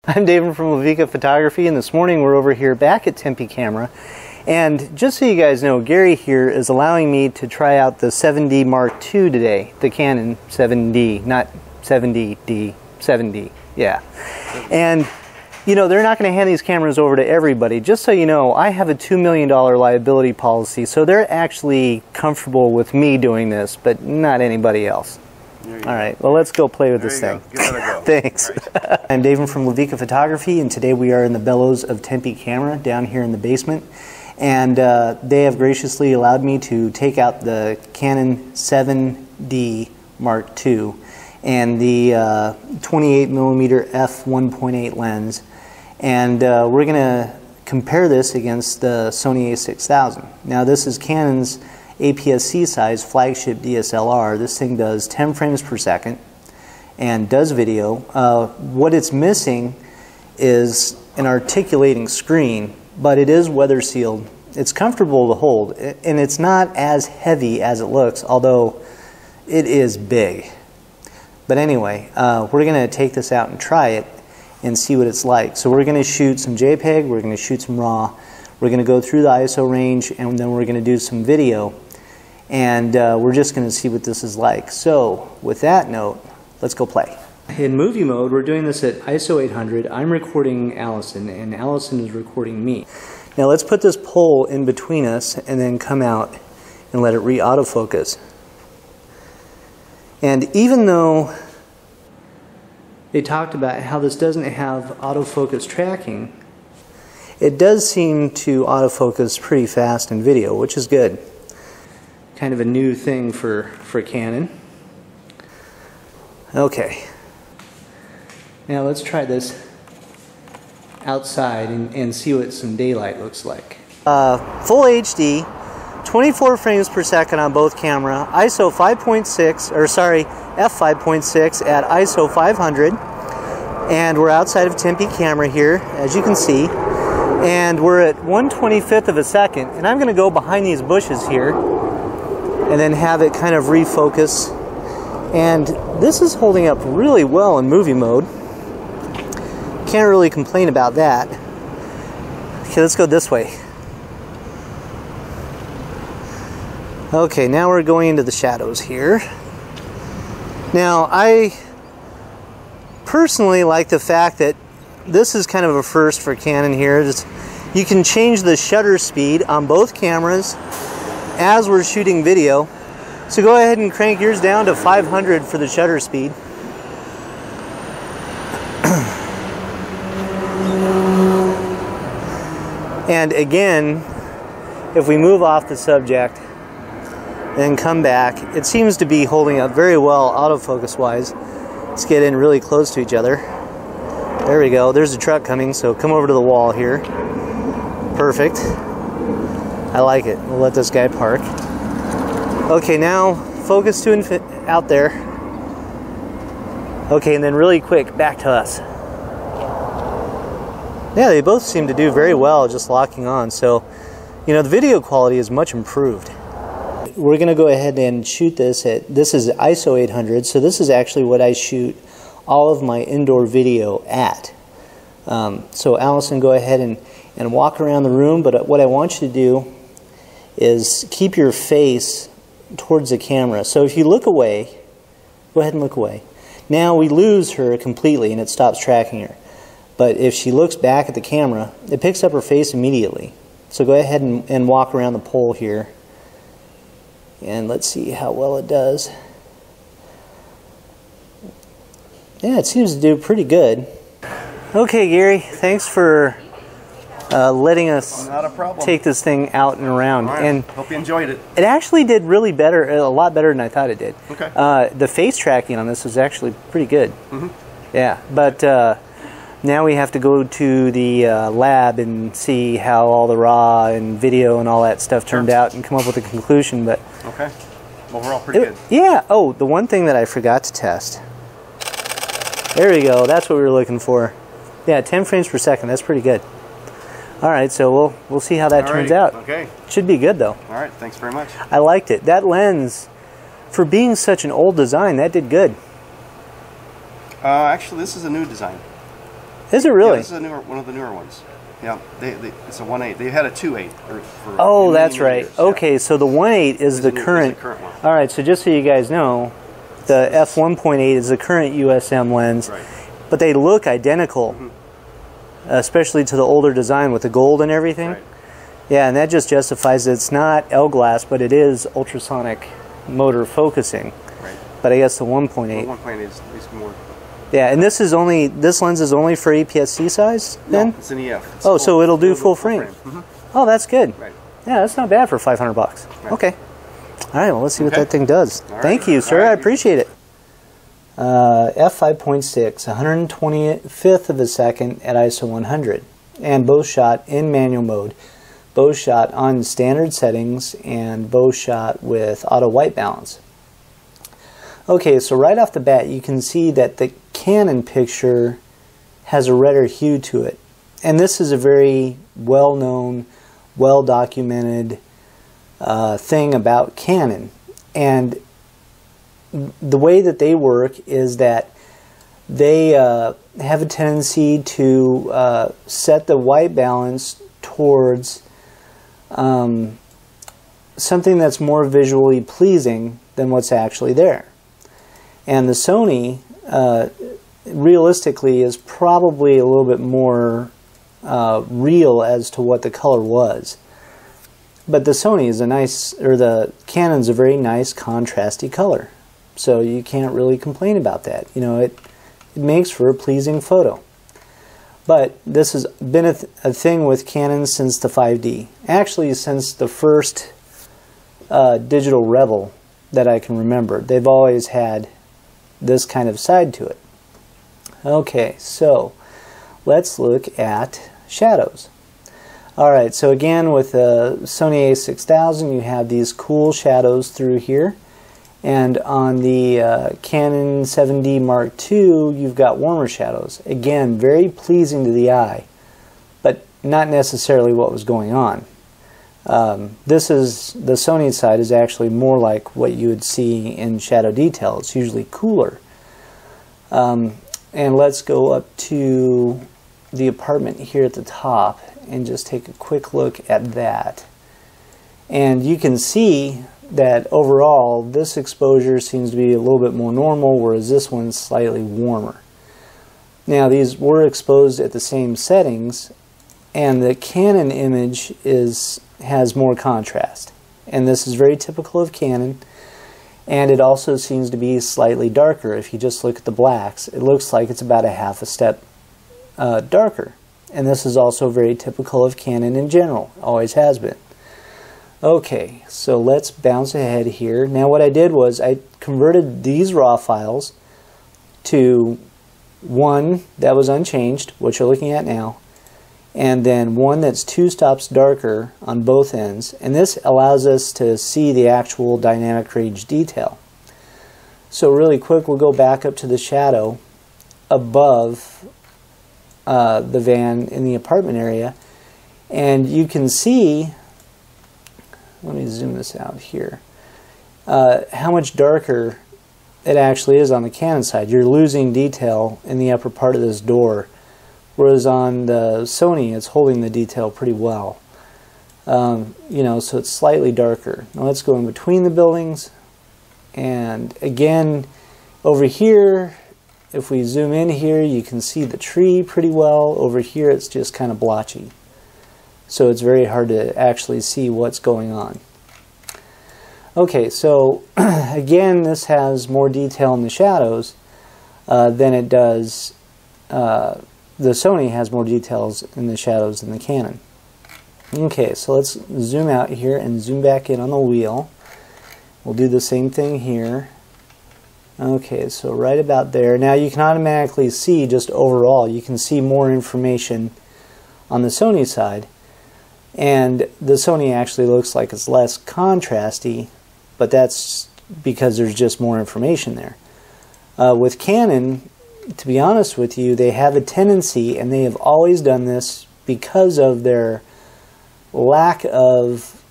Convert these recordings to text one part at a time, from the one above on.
I'm David from Lavica Photography, and this morning we're over here back at Tempe Camera. And just so you guys know, Gary here is allowing me to try out the 7D Mark II today, the Canon 7D, not 70D, 7D, yeah. And you know, they're not going to hand these cameras over to everybody. Just so you know, I have a $2 million liability policy, so they're actually comfortable with me doing this, but not anybody else. All right, well, let's go play with this thing. Give it a go. Thanks. Right. I'm David from Lavica Photography, and today we are in the bellows of Tempe Camera down here in the basement. And they have graciously allowed me to take out the Canon 7D Mark II and the 28mm f1.8 lens. And we're going to compare this against the Sony a6000. Now, this is Canon's APS-C size flagship DSLR. This thing does 10 frames per second and does video. What it's missing is an articulating screen, but it is weather sealed. It's comfortable to hold, and it's not as heavy as it looks, although it is big. But anyway, we're going to take this out and try it and see what it's like. So we're going to shoot some JPEG, we're going to shoot some RAW, we're going to go through the ISO range, and then we're going to do some video. And we're just going to see what this is like. So with that note, let's go play. In movie mode, we're doing this at ISO 800. I'm recording Allison, and Allison is recording me. Now let's put this pole in between us and then come out and let it re-autofocus. And even though they talked about how this doesn't have autofocus tracking, it does seem to autofocus pretty fast in video, which is good. Kind of a new thing for Canon. Okay. Now let's try this outside and see what some daylight looks like. Full HD, 24 frames per second on both camera, ISO 5.6, or sorry, f5.6 at ISO 500. And we're outside of Tempe Camera here, as you can see. And we're at 1/25th of a second. And I'm going to go behind these bushes here and then have it kind of refocus. And this is holding up really well in movie mode. Can't really complain about that. Okay, let's go this way. Okay, now we're going into the shadows here. Now, I personally like the fact that this is kind of a first for Canon here. You can change the shutter speed on both cameras as we're shooting video. So go ahead and crank yours down to 500 for the shutter speed. And again, if we move off the subject and come back, it seems to be holding up very well autofocus wise. Let's get in really close to each other. There we go. There's a truck coming, so come over to the wall here. Perfect. I like it. We'll let this guy park. Okay, now focus to out there. Okay, and then really quick, back to us. Yeah, they both seem to do very well just locking on. So, you know, the video quality is much improved. We're going to go ahead and shoot this at, this is ISO 800, so this is actually what I shoot all of my indoor video at. So Allison, go ahead and walk around the room, but what I want you to do is keep your face towards the camera. So if you look away, go ahead and look away. Now we lose her completely and it stops tracking her. But if she looks back at the camera, it picks up her face immediately. So go ahead and walk around the pole here. And let's see how well it does. Yeah, it seems to do pretty good. Okay, Gary, thanks for letting us take this thing out and around. Right. And hope you enjoyed it. It actually did really better, a lot better than I thought it did. Okay. The face tracking on this was actually pretty good. Mm-hmm. Yeah, but now we have to go to the lab and see how all the RAW and video and all that stuff turned out and come up with a conclusion. But okay, overall pretty good. Yeah. Oh, the one thing that I forgot to test. There we go. That's what we were looking for. Yeah, 10 frames per second. That's pretty good. All right, so we'll see how that turns out. Okay. Should be good though. All right. Thanks very much. I liked it. That lens, for being such an old design, that did good. Actually, this is a new design. Is it really? Yeah, this is one of the newer ones. Yeah, it's a 1.8. They had a 2.8. Oh, that's right. Years. Okay, yeah. So the 1.8 is the current. One. All right, so just so you guys know, the f1.8 is the current USM lens, Right. but they look identical, especially to the older design with the gold and everything. Right. Yeah, and that just justifies that it's not L-glass, but it is ultrasonic motor focusing. Right. But I guess the 1.8. The 1.8 is at least more. Yeah, and this lens is only for APS-C size then? No, it's an EF. It's Oh, so it'll do full frame. Oh, that's good. Right. Yeah, that's not bad for $500. Right. Okay. All right, well, let's see what that thing does. All Thank right. you, sir. All right. I appreciate it. F5.6, 125th of a second at ISO 100, and both shot in manual mode. Both shot on standard settings, and both shot with auto white balance. Okay, so right off the bat, you can see that the Canon picture has a redder hue to it. And this is a very well-known, well-documented thing about Canon. And the way that they work is that they have a tendency to set the white balance towards something that's more visually pleasing than what's actually there. And the Sony, realistically, is probably a little bit more real as to what the color was. But the Sony is the Canon's a very nice contrasty color. So you can't really complain about that. You know, it makes for a pleasing photo. But this has been a thing with Canon since the 5D. Actually, since the first digital Rebel that I can remember. They've always had this kind of side to it. Okay, so let's look at shadows. Alright, so again with the Sony a6000 you have these cool shadows through here, and on the Canon 7D Mark II you've got warmer shadows. Again, very pleasing to the eye, but not necessarily what was going on. The Sony side is actually more like what you would see in shadow detail. It's usually cooler. And let's go up to the apartment here at the top and just take a quick look at that. And you can see that overall this exposure seems to be a little bit more normal, whereas this one's slightly warmer. Now these were exposed at the same settings, and the Canon image has more contrast, and this is very typical of Canon. And it also seems to be slightly darker. If you just look at the blacks, it looks like it's about a half a step darker, and this is also very typical of Canon in general, always has been. Okay, so let's bounce ahead here. Now what I did was I converted these raw files to one that was unchanged, what you're looking at now, and then one that's 2 stops darker on both ends, and this allows us to see the actual dynamic range detail. So really quick, we'll go back up to the shadow above the van in the apartment area, and you can see, let me zoom this out here, how much darker it actually is on the Canon side. You're losing detail in the upper part of this door, whereas on the Sony it's holding the detail pretty well. You know, so it's slightly darker. Now let's go in between the buildings, and again over here, if we zoom in here, you can see the tree pretty well. Over here it's just kind of blotchy, so it's very hard to actually see what's going on. Okay, so again, this has more detail in the shadows than it does. The Sony has more details in the shadows than the Canon. Okay, so let's zoom out here and zoom back in on the wheel. We'll do the same thing here. Okay, so right about there. Now you can automatically see, just overall, you can see more information on the Sony side. And the Sony actually looks like it's less contrasty, but that's because there's just more information there. With Canon, to be honest with you, they have a tendency, and they have always done this because of their lack of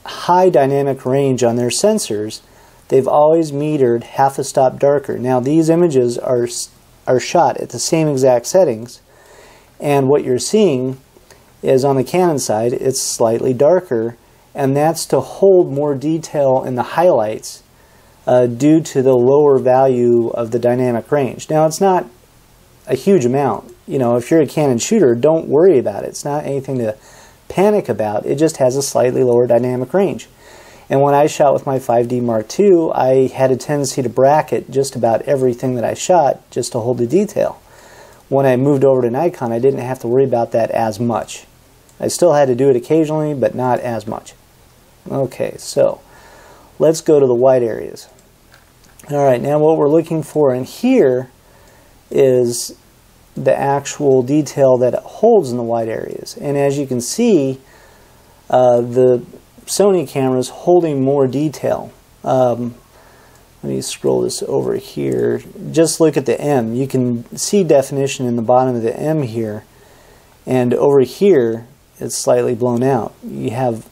high dynamic range on their sensors, they've always metered half a stop darker. Now these images are shot at the same exact settings, And what you're seeing is on the Canon side, it's slightly darker, and that's to hold more detail in the highlights due to the lower value of the dynamic range. Now, it's not a huge amount. You know, if you're a Canon shooter, don't worry about it. It's not anything to panic about. It just has a slightly lower dynamic range. And when I shot with my 5D Mark II, I had a tendency to bracket just about everything that I shot just to hold the detail. When I moved over to Nikon, I didn't have to worry about that as much. I still had to do it occasionally, but not as much. Okay, so let's go to the white areas. Alright, now what we're looking for in here is the actual detail that it holds in the white areas. And as you can see, the Sony camera is holding more detail. Let me scroll this over here. Just look at the M. You can see definition in the bottom of the M here. And over here, it's slightly blown out. You have,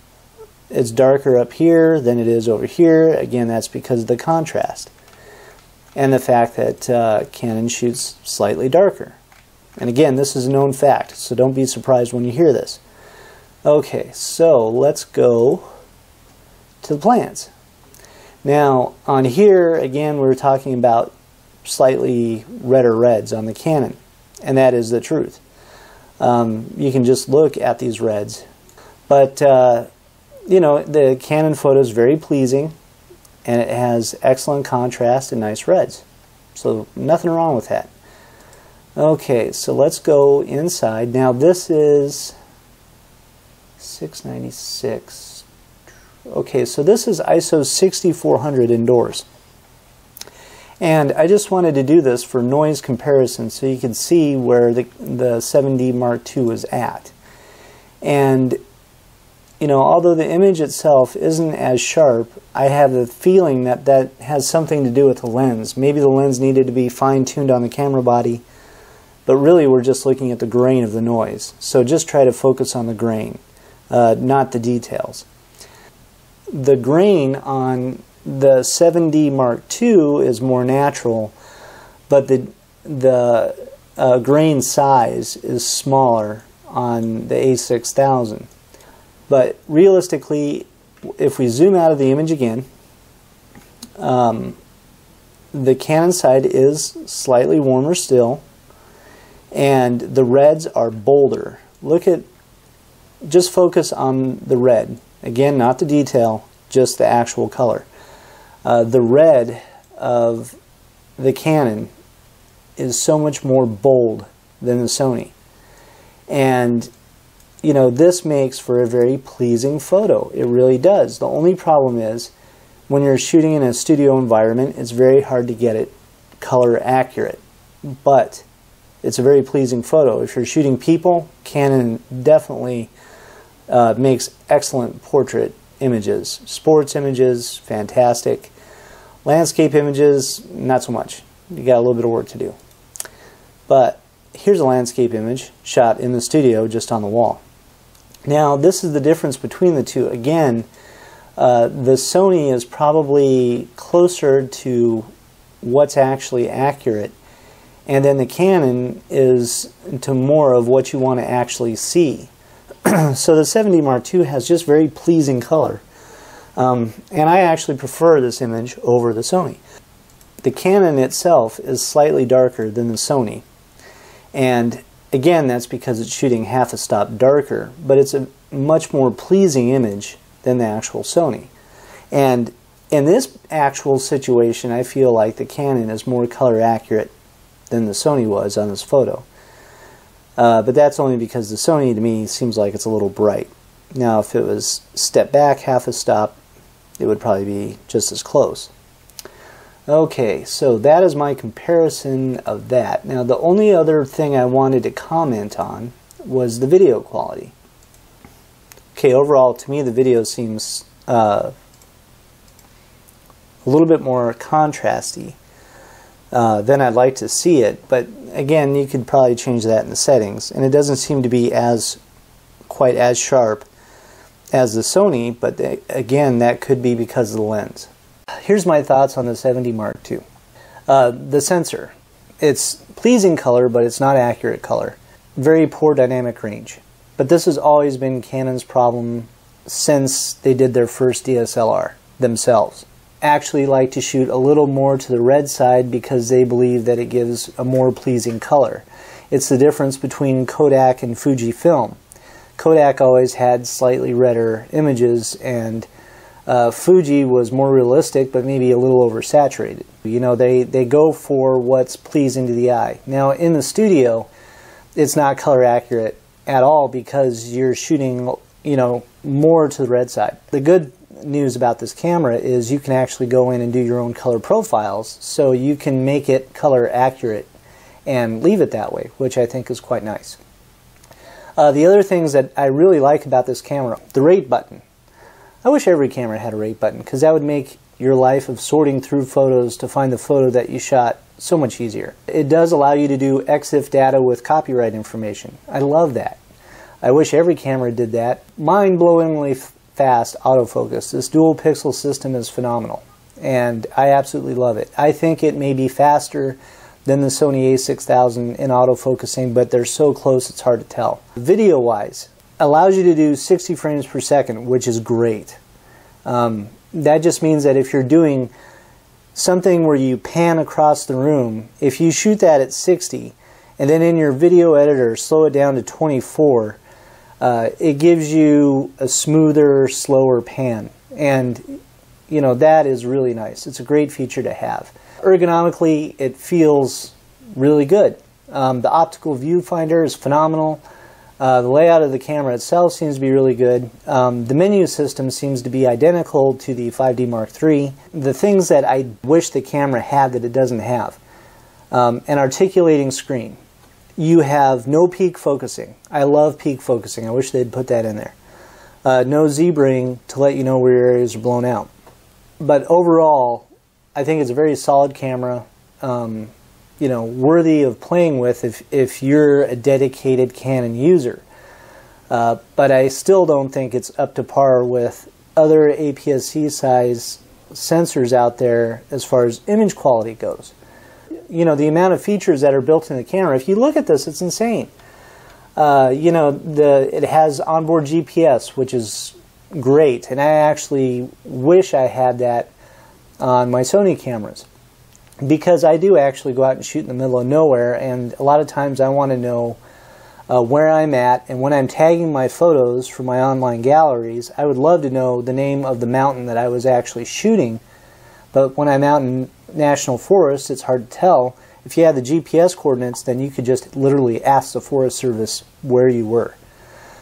it's darker up here than it is over here. Again, that's because of the contrast. And the fact that Canon shoots slightly darker. And again, this is a known fact, so don't be surprised when you hear this. Okay, so let's go to the plants. Now, on here, again, we're talking about slightly redder reds on the Canon, and that is the truth. You can just look at these reds. But, you know, the Canon photo is very pleasing, and it has excellent contrast and nice reds. So, nothing wrong with that. Okay, so let's go inside. Now, this is 696. Okay, so this is ISO 6400 indoors. And I just wanted to do this for noise comparison so you can see where the 7D Mark II is at. And, you know, although the image itself isn't as sharp, I have the feeling that that has something to do with the lens. Maybe the lens needed to be fine-tuned on the camera body, but really we're just looking at the grain of the noise. So just try to focus on the grain, not the details. The grain on the 7D Mark II is more natural, but the grain size is smaller on the a6000. But realistically, if we zoom out of the image again, the Canon side is slightly warmer still, and the reds are bolder. Look at, just focus on the red. Again, not the detail, just the actual color. The red of the Canon is so much more bold than the Sony. And, you know, this makes for a very pleasing photo. It really does. The only problem is, when you're shooting in a studio environment, it's very hard to get it color accurate. But it's a very pleasing photo. If you're shooting people, Canon definitely makes excellent portrait images. Sports images, fantastic. Landscape images, not so much. You got a little bit of work to do. But here's a landscape image shot in the studio just on the wall. Now, this is the difference between the two. Again, the Sony is probably closer to what's actually accurate, and then the Canon is to more of what you want to actually see. So the 7D Mark II has just very pleasing color. And I actually prefer this image over the Sony. The Canon itself is slightly darker than the Sony. And again, that's because it's shooting half a stop darker, but it's a much more pleasing image than the actual Sony. And in this actual situation, I feel like the Canon is more color accurate than the Sony was on this photo. But that's only because the Sony, to me, seems like it's a little bright. Now, if it was step back half a stop, it would probably be just as close. Okay, so that is my comparison of that. Now, the only other thing I wanted to comment on was the video quality. Okay, overall, to me, the video seems a little bit more contrasty than I'd like to see it, but again, you could probably change that in the settings, and it doesn't seem to be quite as sharp as the Sony, but again, that could be because of the lens. Here's my thoughts on the 7D Mark II. The sensor. It's pleasing color, but it's not accurate color. very poor dynamic range. But this has always been Canon's problem since they did their first DSLR themselves. Actually like to shoot a little more to the red side because they believe that it gives a more pleasing color. It's the difference between Kodak and Fujifilm. Kodak always had slightly redder images, and Fuji was more realistic but maybe a little oversaturated. You know, they go for what's pleasing to the eye. Now in the studio, it's not color accurate at all because you're shooting, you know, more to the red side. The good news about this camera is you can actually go in and do your own color profiles, so you can make it color accurate and leave it that way, which I think is quite nice. The other things that I really like about this camera, the rate button. I wish every camera had a rate button because that would make your life of sorting through photos to find the photo that you shot so much easier. It does allow you to do EXIF data with copyright information. I love that. I wish every camera did that. Mind-blowingly fast autofocus. This dual pixel system is phenomenal, and I absolutely love it. I think it may be faster than the Sony a6000 in autofocusing, but they're so close it's hard to tell. Video-wise, allows you to do 60 frames per second, which is great. That just means that if you're doing something where you pan across the room, if you shoot that at 60 and then in your video editor slow it down to 24, it gives you a smoother, slower pan, and you know, that is really nice. It's a great feature to have. Ergonomically, it feels really good. The optical viewfinder is phenomenal. The layout of the camera itself seems to be really good. The menu system seems to be identical to the 5D Mark III. The things that I wish the camera had that it doesn't have. An articulating screen. You have no peak focusing. I love peak focusing. I wish they'd put that in there. No Z-bring to let you know where your areas are blown out. But overall, I think it's a very solid camera. You know, worthy of playing with if you're a dedicated Canon user. But I still don't think it's up to par with other APS-C size sensors out there as far as image quality goes. You know, the amount of features that are built in the camera, if you look at this, it's insane. You know, it has onboard GPS, which is great, and I actually wish I had that on my Sony cameras, because I do actually go out and shoot in the middle of nowhere, and a lot of times I want to know where I'm at, and when I'm tagging my photos for my online galleries, I would love to know the name of the mountain that I was actually shooting. But when I'm out in national forest, it's hard to tell. If you had the GPS coordinates, then you could just literally ask the Forest Service where you were.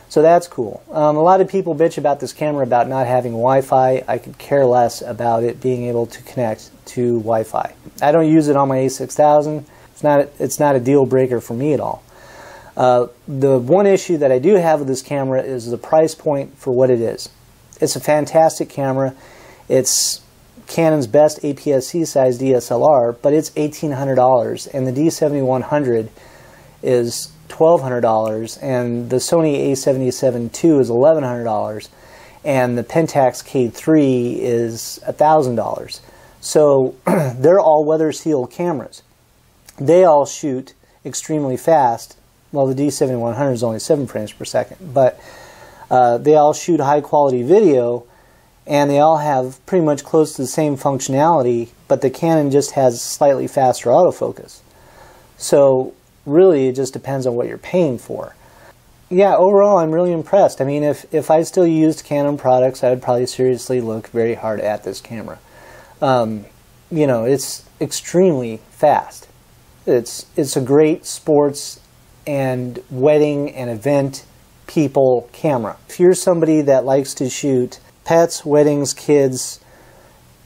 So that's cool. A lot of people bitch about this camera about not having Wi-Fi. I could care less about it being able to connect to Wi-Fi. I don't use it on my a6000. It's not a deal breaker for me at all. The one issue that I do have with this camera is the price point for what it is. It's a fantastic camera. It's Canon's best APS-C size DSLR, but it's $1,800, and the D7100 is $1,200, and the Sony a77 II is $1,100, and the Pentax K3 is $1,000. So they're all weather sealed cameras. They all shoot extremely fast. Well, the D7100 is only 7 frames per second, but they all shoot high quality video, and they all have pretty much close to the same functionality, but the Canon just has slightly faster autofocus. So really, it just depends on what you're paying for. Yeah, overall, I'm really impressed. I mean, if I still used Canon products, I would probably seriously look very hard at this camera. You know, it's extremely fast. It's a great sports and wedding and event people camera. If you're somebody that likes to shoot pets, weddings, kids,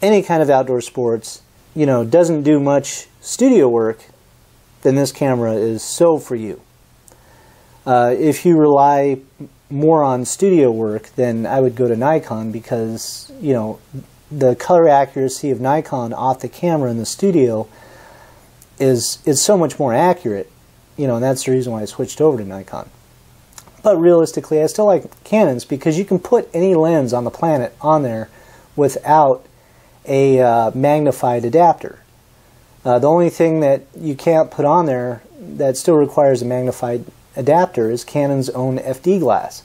any kind of outdoor sports, you know, doesn't do much studio work, then this camera is so for you. If you rely more on studio work, then I would go to Nikon, because, you know, the color accuracy of Nikon off the camera in the studio is so much more accurate, you know, and that's the reason why I switched over to Nikon. But realistically, I still like Canons because you can put any lens on the planet on there without a magnified adapter. The only thing that you can't put on there that still requires a magnified adapter is Canon's own FD glass.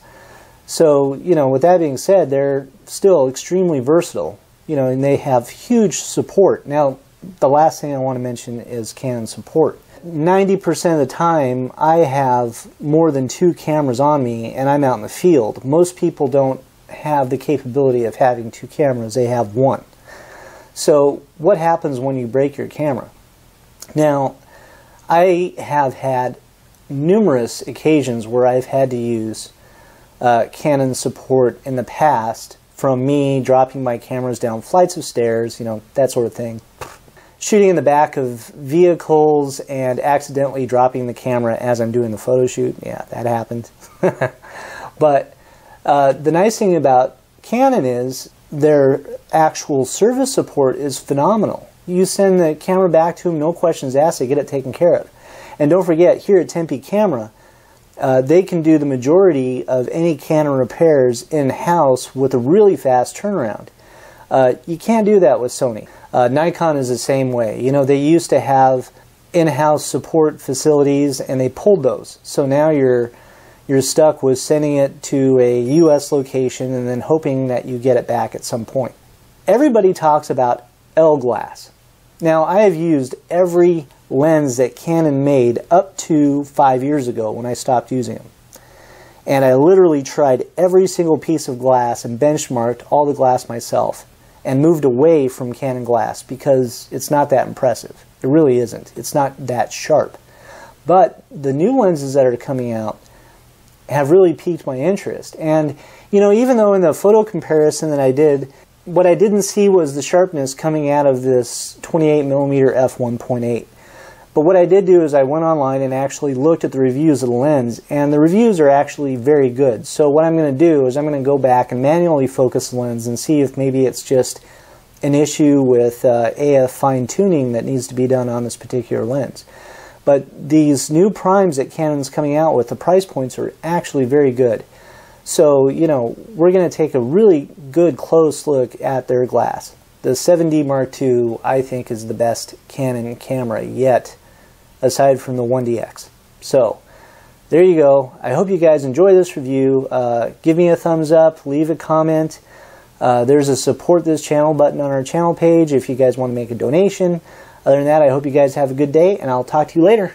So, you know, with that being said, they're still extremely versatile, you know, and they have huge support. Now, the last thing I want to mention is Canon support. 90% of the time, I have more than 2 cameras on me and I'm out in the field. Most people don't have the capability of having 2 cameras, they have 1. So, what happens when you break your camera? Now, I have had numerous occasions where I've had to use Canon support in the past, from me dropping my cameras down flights of stairs, you know, that sort of thing. Shooting in the back of vehicles and accidentally dropping the camera as I'm doing the photo shoot. Yeah, that happened. But the nice thing about Canon is their actual service support is phenomenal. You send the camera back to them, no questions asked, they get it taken care of. And don't forget, here at Tempe Camera, they can do the majority of any Canon repairs in-house with a really fast turnaround. You can't do that with Sony. Nikon is the same way. You know, they used to have in-house support facilities and they pulled those. So now you're stuck with sending it to a US location and then hoping that you get it back at some point. Everybody talks about L glass. Now, I have used every lens that Canon made up to 5 years ago when I stopped using them. And I literally tried every single piece of glass and benchmarked all the glass myself and moved away from Canon glass because it's not that impressive. It really isn't. It's not that sharp. But the new lenses that are coming out have really piqued my interest. And, you know, even though in the photo comparison that I did, what I didn't see was the sharpness coming out of this 28mm f1.8. But what I did do is I went online and actually looked at the reviews of the lens, and the reviews are actually very good. So what I'm going to do is I'm going to go back and manually focus the lens and see if maybe it's just an issue with AF fine-tuning that needs to be done on this particular lens. But these new primes that Canon's coming out with, the price points are actually very good. So, you know, we're going to take a really good close look at their glass. The 7D Mark II, I think, is the best Canon camera yet, aside from the 1DX. So, there you go. I hope you guys enjoy this review. Give me a thumbs up, leave a comment. There's a support this channel button on our channel page if you guys want to make a donation. Other than that, I hope you guys have a good day, and I'll talk to you later.